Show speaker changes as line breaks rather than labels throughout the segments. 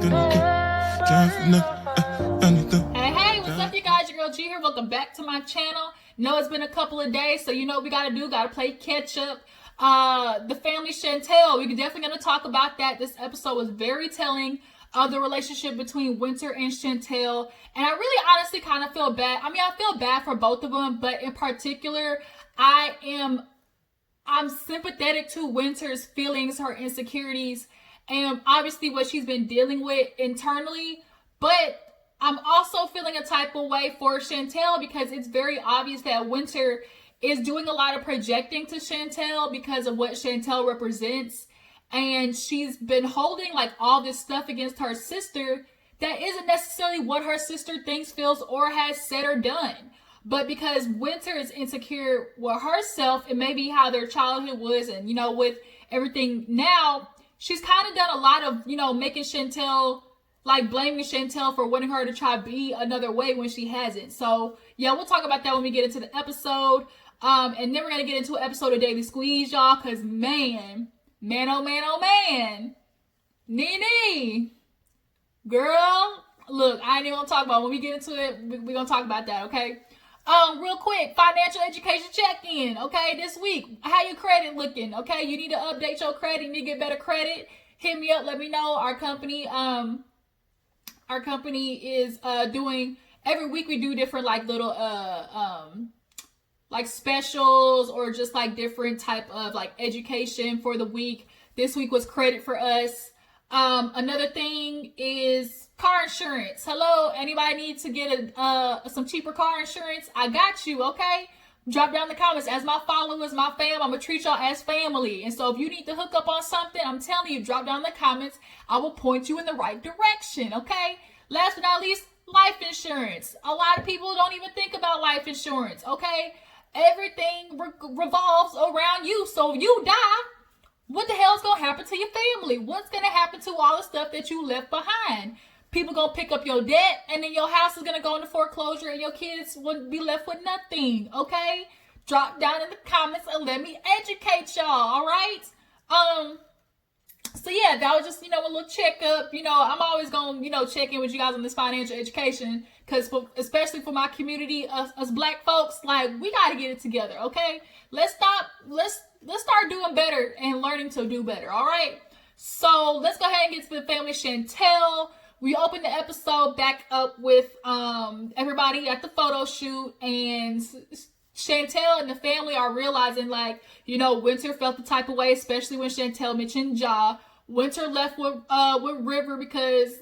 Hey, what's up, you guys? Your girl G here. Welcome back to my channel. Know it's been a couple of days, so you know what we gotta do. Gotta play catch up. The family Chantel. We're definitely gonna talk about that. This episode was very telling of the relationship between Winter and Chantel, and I really honestly kind of feel bad. I mean, I feel bad for both of them, but in particular, I'm sympathetic to Winter's feelings, her insecurities, and obviously what she's been dealing with internally. But I'm also feeling a type of way for Chantel because it's very obvious that Winter is doing a lot of projecting to Chantel because of what Chantel represents. And she's been holding like all this stuff against her sister that isn't necessarily what her sister thinks, feels, or has said or done. But because Winter is insecure with herself and maybe how their childhood was, and you know, with everything now, she's kind of done a lot of, you know, making Chantel, like blaming Chantel for wanting her to try to be another way when she hasn't. So yeah, we'll talk about that when we get into the episode. And then we're gonna get into an episode of Daily Squeeze, y'all, cause man, oh man, Nene, girl, look, I ain't even gonna talk about it. When we get into it, we're gonna talk about that, okay? Real quick, financial education check-in, okay, this week. How your credit looking, okay? You need to update your credit, you need to get better credit. Hit me up, let me know. Our company is doing, every week we do different like little like specials or just like different type of like education for the week. This week was credit for us. Another thing is car insurance. Hello, anybody need to get some cheaper car insurance? I got you, okay? Drop down in the comments. As my followers, my fam, I'm gonna treat y'all as family. And so if you need to hook up on something, I'm telling you, drop down in the comments. I will point you in the right direction, okay? Last but not least, life insurance. A lot of people don't even think about life insurance, okay? Everything revolves around you. So if you die, what the hell is going to happen to your family? What's going to happen to all the stuff that you left behind? People going to pick up your debt, and then your house is going to go into foreclosure, and your kids will be left with nothing, okay? Drop down in the comments and let me educate y'all, all right? So yeah, that was just, you know, a little checkup. You know, I'm always going to, you know, check in with you guys on this financial education because especially for my community, us black folks, like, we got to get it together, okay? Let's start doing better and learning to do better, all right? So let's go ahead and get to the family Chantel. We opened the episode back up with everybody at the photo shoot, and Chantel and the family are realizing, like, you know, Winter felt the type of way, especially when Chantel mentioned Ja. Winter left with River because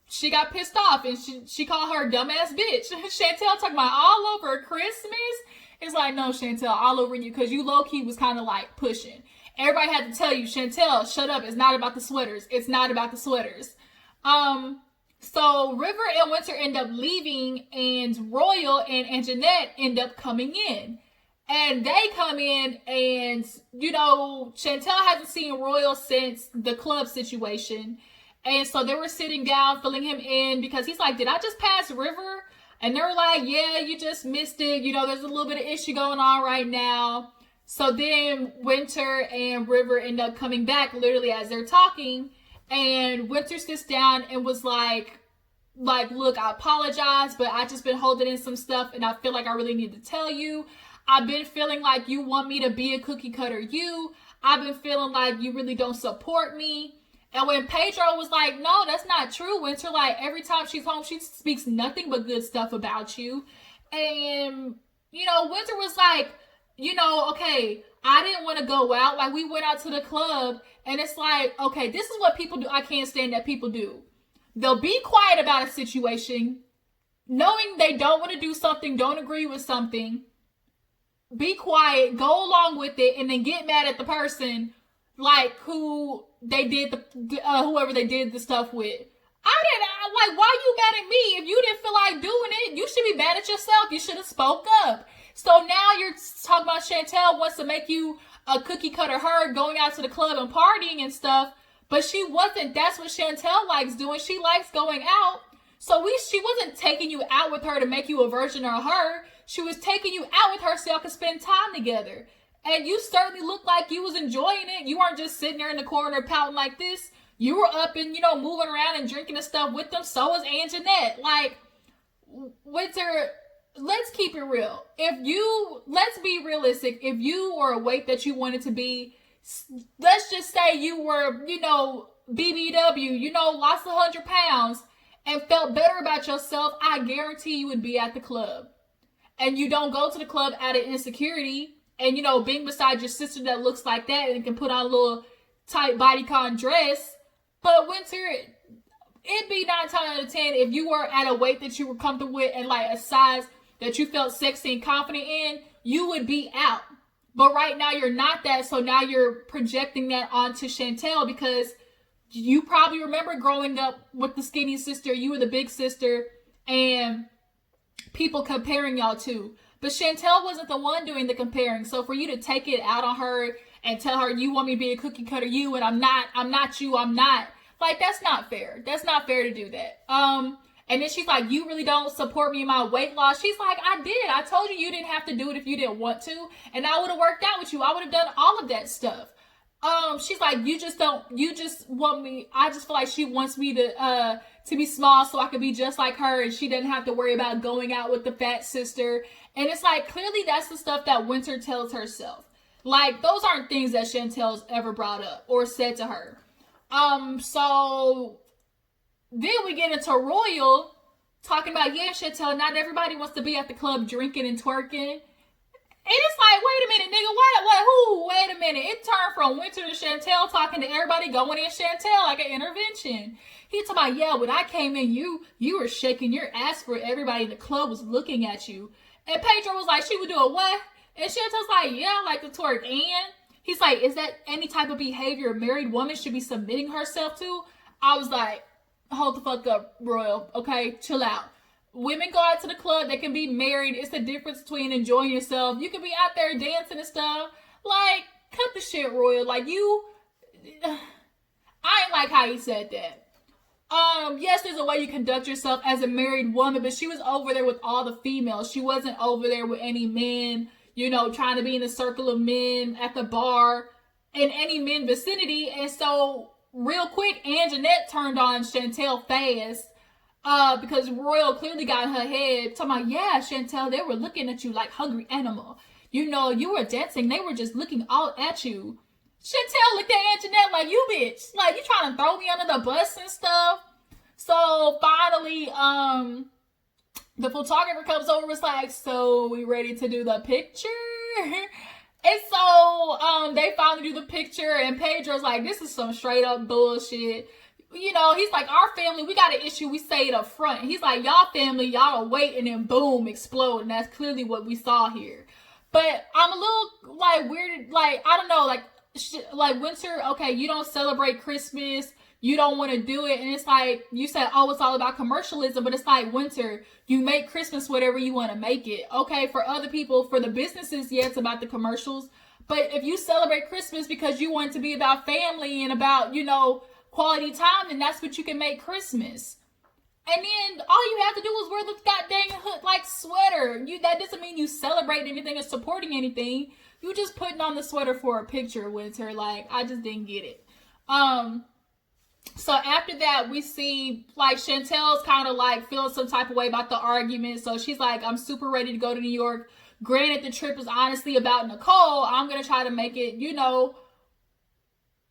she got pissed off and she called her dumbass bitch. Chantel talking about all over Christmas. It's like, no, Chantel, all over you, because you low-key was kind of like pushing. Everybody had to tell you, Chantel, shut up. It's not about the sweaters. It's not about the sweaters. So River and Winter end up leaving, and Royal and Jeanette end up coming in. And they come in, and, you know, Chantel hasn't seen Royal since the club situation. And so they were sitting down, filling him in, because he's like, did I just pass River? And they were like, yeah, you just missed it. You know, there's a little bit of issue going on right now. So then Winter and River end up coming back literally as they're talking. And Winter sits down and was like, look, I apologize, but I just been holding in some stuff, and I feel like I really need to tell you. I've been feeling like you want me to be a cookie cutter I've been feeling like you really don't support me. And when Pedro was like, no, that's not true, Winter, like, every time she's home, she speaks nothing but good stuff about you. And, you know, Winter was like, you know, okay, I didn't want to go out. Like, we went out to the club, and it's like, okay, this is what people do. I can't stand that people do. They'll be quiet about a situation, knowing they don't want to do something, don't agree with something. Be quiet, go along with it, and then get mad at the person, like, who they did whoever they did the stuff with. Like, why you mad at me? If you didn't feel like doing it, you should be mad at yourself. You should have spoke up. So now you're talking about Chantel wants to make you a cookie cutter her, going out to the club and partying and stuff, but she wasn't. That's what Chantel likes doing. She likes going out. So she wasn't taking you out with her to make you a version of her. She was taking you out with her so y'all could spend time together. And you certainly looked like you was enjoying it. You weren't just sitting there in the corner pouting like this. You were up and, moving around and drinking and stuff with them. So was Anjanette. Like, Winter, let's keep it real. Let's be realistic. If you were a weight that you wanted to be, let's just say you were, BBW, lost 100 pounds and felt better about yourself, I guarantee you would be at the club. And you don't go to the club out of insecurity and, being beside your sister that looks like that and can put on a little tight bodycon dress. But Winter, it'd be 9 times out of 10 if you were at a weight that you were comfortable with and like a size that you felt sexy and confident in, you would be out. But right now you're not that, so now you're projecting that onto Chantel because you probably remember growing up with the skinny sister, you were the big sister, and people comparing y'all too. But Chantel wasn't the one doing the comparing, so for you to take it out on her and tell her you want me to be a cookie cutter you and I'm not you, I'm not. Like, that's not fair. That's not fair to do that. And then she's like, you really don't support me in my weight loss. She's like, I did. I told you didn't have to do it if you didn't want to. And I would have worked out with you. I would have done all of that stuff. She's like, you just want me. I just feel like she wants me to be small so I could be just like her. And she doesn't have to worry about going out with the fat sister. And it's like, clearly that's the stuff that Winter tells herself. Like, those aren't things that Chantel's ever brought up or said to her. So then we get into Royal talking about, yeah, Chantel, not everybody wants to be at the club drinking and twerking. And it's like, wait a minute, nigga, wait a minute. It turned from Winter to Chantel talking to everybody going in Chantel like an intervention. He talking about, yeah, when I came in, you were shaking your ass for everybody in the club was looking at you. And Pedro was like, she would do a what? And Chantel's like, yeah, I like to twerk. And he's like, is that any type of behavior a married woman should be submitting herself to? I was like, hold the fuck up, Royal. Okay, chill out. Women go out to the club. They can be married. It's the difference between enjoying yourself. You can be out there dancing and stuff. Like, cut the shit, Royal. Like, I ain't like how he said that. Yes, there's a way you conduct yourself as a married woman, but she was over there with all the females. She wasn't over there with any men, trying to be in a circle of men at the bar in any men vicinity. And so real quick, Anjanette turned on Chantel fast because Royal clearly got in her head talking about, yeah, Chantel, they were looking at you like hungry animal. You were dancing. They were just looking all at you. Chantel looked at Anjanette like, you bitch. Like, you trying to throw me under the bus and stuff. So finally, the photographer comes over and was like, so we ready to do the picture? And so they finally do the picture, and Pedro's like, this is some straight up bullshit. He's like, our family, we got an issue, we say it up front. He's like, y'all family, y'all wait, and then boom, explode. And that's clearly what we saw here. But I'm a little like weird, like, I don't know, like Winter, okay, you don't celebrate Christmas, you don't want to do it, and it's like, you said, oh, it's all about commercialism, but it's like, Winter, you make Christmas whatever you want to make it. Okay, for other people, for the businesses, yeah, it's about the commercials, but if you celebrate Christmas because you want it to be about family and about, quality time, then that's what you can make Christmas. And then all you have to do is wear the goddamn hood like sweater. That doesn't mean you celebrate anything or supporting anything. You just putting on the sweater for a picture, Winter. Like, I just didn't get it. So after that, we see like Chantel's kind of like feeling some type of way about the argument. So she's like, I'm super ready to go to New York. Granted, the trip is honestly about Nicole. I'm going to try to make it,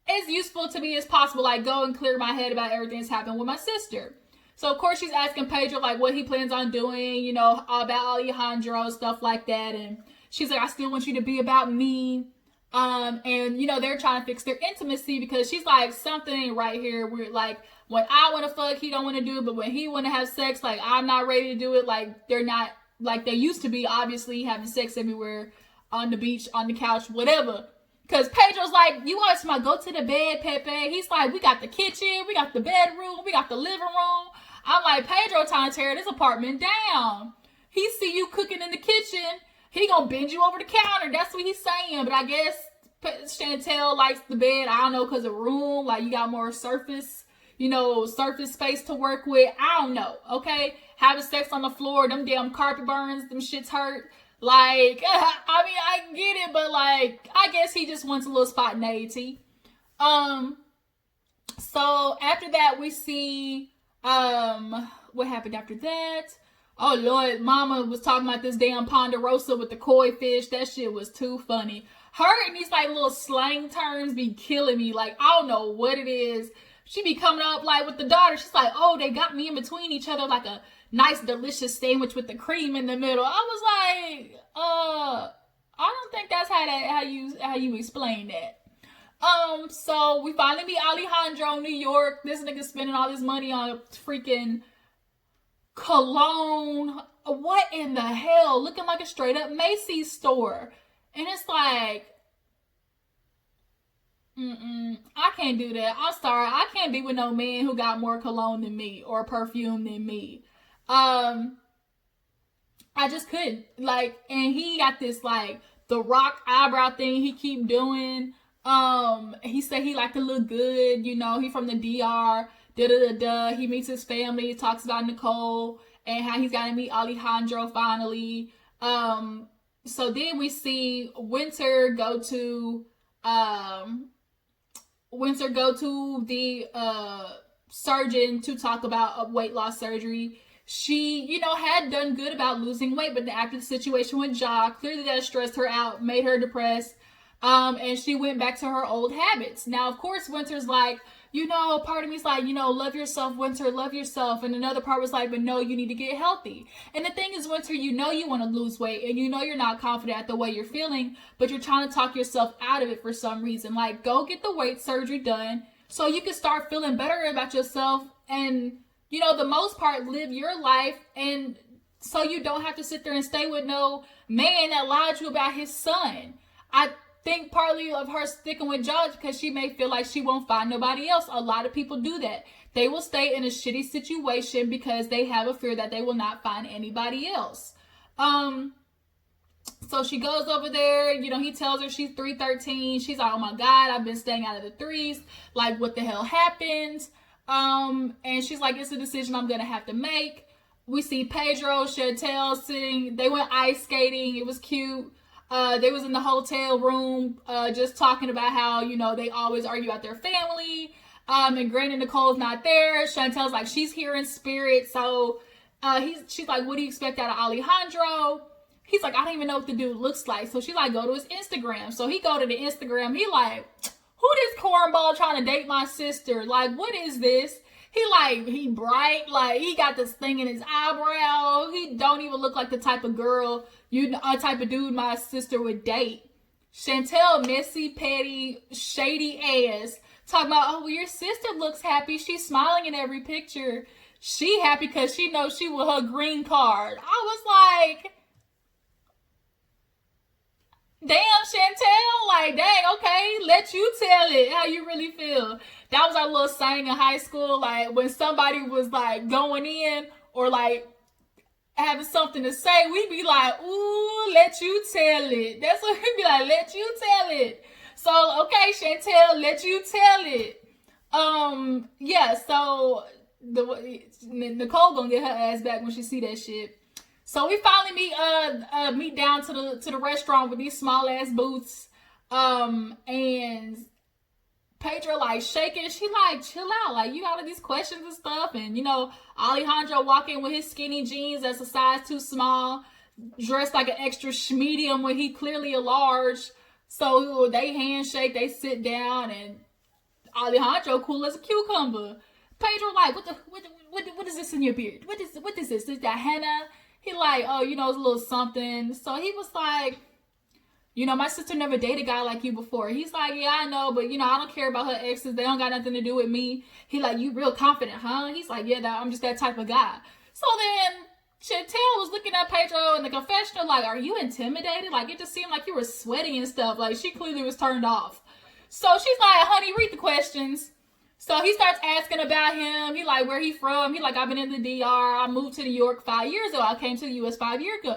as useful to me as possible. Like, go and clear my head about everything that's happened with my sister. So, of course, she's asking Pedro, like, what he plans on doing, about Alejandro, stuff like that. And she's like, I still want you to be about me. And, they're trying to fix their intimacy because she's like, something ain't right here. We're like, when I want to fuck, he don't want to do it. But when he want to have sex, like, I'm not ready to do it. Like, they're not like they used to be, obviously, having sex everywhere, on the beach, on the couch, whatever. Because Pedro's like, you want to go to the bed, Pepe? He's like, we got the kitchen, we got the bedroom, we got the living room. I'm like, Pedro trying to tear this apartment down. He see you cooking in the kitchen, he gonna bend you over the counter. That's what he's saying. But I guess Chantel likes the bed. I don't know, because of room, like you got more surface, surface space to work with. I don't know, okay? Having sex on the floor, them damn carpet burns, them shits hurt. Like, I mean, I get it, but like, I guess he just wants a little spontaneity. So after that, we see what happened after that. Oh Lord, Mama was talking about this damn ponderosa with the koi fish. That shit was too funny. Her and these like little slang terms be killing me. Like, I don't know what it is. She be coming up like with the daughter. She's like, oh, they got me in between each other like a nice delicious sandwich with the cream in the middle. I was like, I don't think that's how you explain that. So we finally meet Alejandro in New York. This nigga spending all this money on a freaking cologne. What in the hell? Looking like a straight up Macy's store. And it's like, I can't do that. I'm sorry. I can't be with no man who got more cologne than me or perfume than me. I just couldn't. Like, and he got this like the rock eyebrow thing he keep doing. He said he like to look good, you know, he from the DR, He meets his family, talks about Nicole and how he's got to meet Alejandro finally. So then we see Winter go to the surgeon to talk about weight loss surgery. She, you know, had done good about losing weight, but after the situation with Ja, clearly that stressed her out, made her depressed. And she went back to her old habits. Now, of course, Winter's like, you know, part of me's like, you know, love yourself, Winter, love yourself. And another part was like, but no, you need to get healthy. And the thing is, Winter, you know you want to lose weight and you know you're not confident at the way you're feeling, but you're trying to talk yourself out of it for some reason. Like, go get the weight surgery done so you can start feeling better about yourself and, you know, the most part, live your life, and so you don't have to sit there and stay with no man that lied to you about his son. I think partly of her sticking with George because she may feel like she won't find nobody else. A lot of people do that. They will stay in a shitty situation because they have a fear that they will not find anybody else. So she goes over there, you know, he tells her she's 313. She's like, oh my God, I've been staying out of the threes. Like, what the hell happened? And she's like, it's a decision I'm gonna have to make. We see Pedro, Chantel sitting, they went ice skating. It was cute. They was in the hotel room, just talking about how, you know, they always argue about their family. And granted, Nicole's not there. Chantel's like, she's here in spirit. So, she's like, what do you expect out of Alejandro? He's like, I don't even know what the dude looks like. So she's like, go to his Instagram. So he go to the Instagram. He like, who this cornball trying to date my sister? Like, what is this? He bright, like he got this thing in his eyebrow. He don't even look like the type of girl, type of dude my sister would date. Chantel, messy, petty, shady ass, talking about, oh, well, your sister looks happy. She's smiling in every picture. She happy because she knows she with her green card. I was like, damn, Chantel, like, dang, okay, let you tell it how you really feel. That was our little saying in high school, like, when somebody was, like, going in or, like, having something to say, we'd be like, ooh, let you tell it. That's what we'd be like, let you tell it. So, okay, Chantel, let you tell it. Yeah, so, Nicole gonna get her ass back when she see that shit. So we finally meet down to the restaurant with these small ass booths. And Pedro like shaking. She like, chill out. Like, you got all these questions and stuff. And, you know, Alejandro walking with his skinny jeans that's a size too small, dressed like an extra medium when he clearly a large. So they handshake, they sit down, and Alejandro cool as a cucumber. Pedro like, what is this in your beard? What is this? Is that henna? He like, oh, you know, it's a little something. So he was like, you know, my sister never dated a guy like you before. He's like, yeah, I know, but, you know, I don't care about her exes. They don't got nothing to do with me. He like, you real confident, huh? He's like, yeah, I'm just that type of guy. So then Chantel was looking at Pedro in the confessional like, are you intimidated? Like, it just seemed like you were sweating and stuff. Like, she clearly was turned off. So she's like, honey, read the questions. So he starts asking about him. He like, where he from? He like, I've been in the DR. I moved to New York 5 years ago. I came to the US 5 years ago.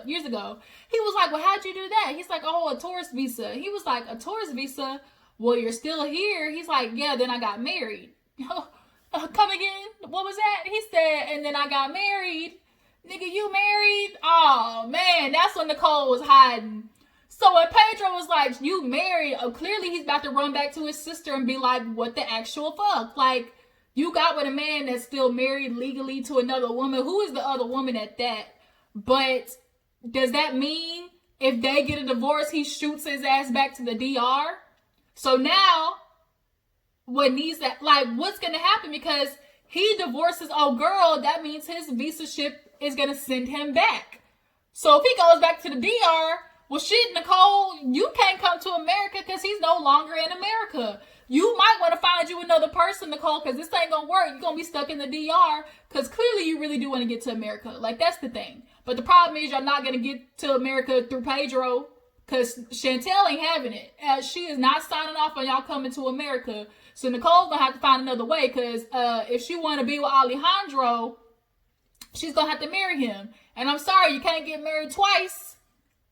He was like, well, how'd you do that? He's like, oh, a tourist visa. He was like, a tourist visa? Well, you're still here. He's like, yeah, then I got married. Come again? What was that? He said, and then I got married. Nigga, you married? Oh, man, that's when Nicole was hiding. So when Pedro was like, you married, clearly he's about to run back to his sister and be like, what the actual fuck? Like, you got with a man that's still married legally to another woman. Who is the other woman at that? But does that mean if they get a divorce, he shoots his ass back to the DR? So now, what needs that, like, what's going to happen? Because he divorces old girl, that means his visa ship is going to send him back. So if he goes back to the DR, well, shit, Nicole, you can't come to America because he's no longer in America. You might want to find you another person, Nicole, because this ain't going to work. You're going to be stuck in the DR because clearly you really do want to get to America. Like, that's the thing. But the problem is you're not going to get to America through Pedro because Chantel ain't having it. She is not signing off on y'all coming to America. So Nicole's going to have to find another way because if she want to be with Alejandro, she's going to have to marry him. And I'm sorry, you can't get married twice.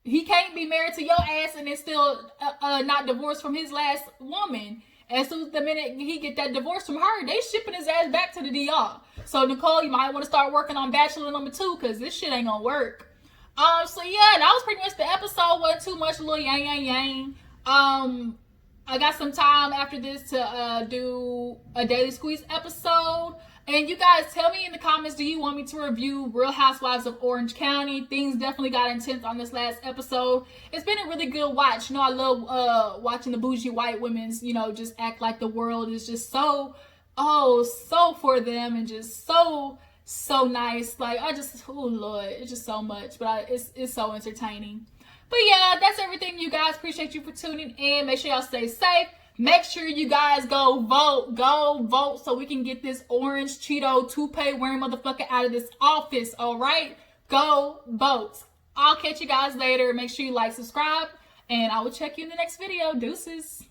He can't be married to your ass and then still not divorced from his last woman. As soon as the minute he get that divorce from her, they shipping his ass back to the DR. So Nicole, you might want to start working on Bachelor number 2 because this shit ain't gonna work. So yeah, that was pretty much the episode. Wasn't too much little yang. I got some time after this to do a Daily Squeeze episode. And you guys tell me in the comments, do you want me to review Real Housewives of Orange County? Things definitely got intense on this last episode. It's been a really good watch. You know, I love watching the bougie white women's, you know, just act like the world is just so for them and just so nice. Like, oh Lord, it's just so much. But it's so entertaining. But yeah, that's everything, you guys. Appreciate you for tuning in. Make sure y'all stay safe. Make sure you guys go vote so we can get this orange Cheeto toupee wearing motherfucker out of this office, all right? Go vote. I'll catch you guys later. Make sure you like, subscribe, and I will check you in the next video. Deuces.